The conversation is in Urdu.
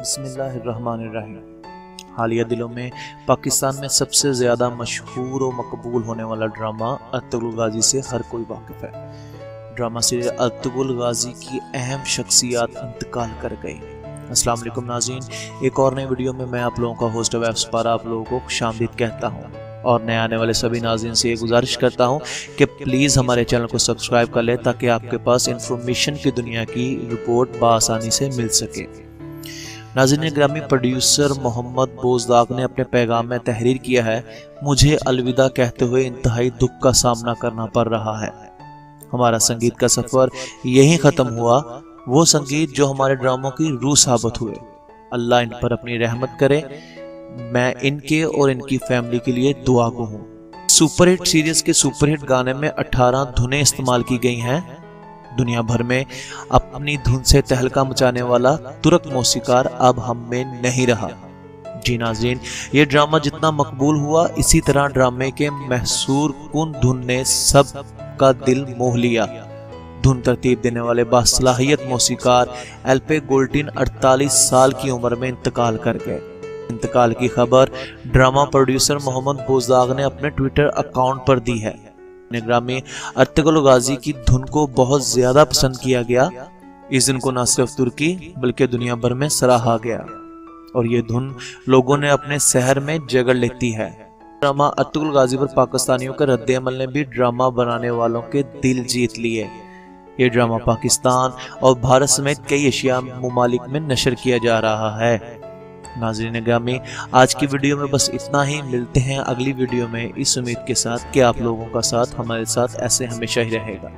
بسم اللہ الرحمن الرحیم۔ حالیہ دنوں میں پاکستان میں سب سے زیادہ مشہور و مقبول ہونے والا ڈرامہ ارطغرل غازی سے ہر کوئی واقف ہے۔ ڈرامہ سیریل ارطغرل غازی کی اہم شخصیات انتقال کر گئی۔ السلام علیکم ناظرین، ایک اور نئی ویڈیو میں میں آپ لوگوں کا ہوسٹ ویب سپارہ آپ لوگوں کو خوش آمدید کہتا ہوں، اور نئے آنے والے سبھی ناظرین سے یہ گزارش کرتا ہوں کہ پلیز ہمارے چینل کو سبسکرائب کر لیں تاکہ آپ کے پاس انفارمیشن کی دنیا کی رپورٹ بآسانی سے مل سکے۔ ناظرین گرامی، پروڈیوسر محمد بوزداغ نے اپنے پیغام میں تحریر کیا ہے: مجھے الوداع کہتے ہوئے انتہائی دکھ کا سامنا کرنا پڑ رہا ہے۔ ہمارا سنگیت کا سفر یہیں ختم ہوا، وہ سنگیت جو ہمارے ڈراموں کی روح ثابت ہوئے۔ اللہ ان پر اپنی رحمت کرے۔ میں ان کے اور ان کی فیملی کے لیے دعا گو ہوں۔ سپر ہٹ سیریز کے سپر ہٹ گانے میں 18 دھنیں استعمال کی گئی ہیں۔ دنیا بھر میں اپنی دھن سے تہلکہ مچانے والا ترک موسیقار اب ہم میں نہیں رہا۔ جی ناظرین، یہ ڈرامہ جتنا مقبول ہوا، اسی طرح ڈرامے کے محصور کن دھن نے سب کا دل موہ لیا۔ دھن ترتیب دینے والے باصلاحیت موسیقار ایلپے گولٹن 48 سال کی عمر میں انتقال کر گئے۔ انتقال کی خبر ڈرامہ پروڈیوسر محمد بوزداغ نے اپنے ٹویٹر اکاؤنٹ پر دی ہے۔ نگرامی، ارطغرل غازی کی دھن کو بہت زیادہ پسند کیا گیا۔ اس دن کو نہ صرف ترکی بلکہ دنیا بھر میں سراہا گیا، اور یہ دھن لوگوں نے اپنے سحر میں جگہ لیتی ہے۔ ڈرامہ ارطغرل غازی پر پاکستانیوں کا رد عمل نے بھی ڈرامہ بنانے والوں کے دل جیت لیے۔ یہ ڈرامہ پاکستان اور بھارت سمیت کئی ایشیا ممالک میں نشر کیا جا رہا ہے۔ ناظرین گرامی، آج کی ویڈیو میں بس اتنا ہی۔ ملتے ہیں اگلی ویڈیو میں، اس امید کے ساتھ کہ آپ لوگوں کا ساتھ ہمارے ساتھ ایسے ہمیشہ ہی رہے گا۔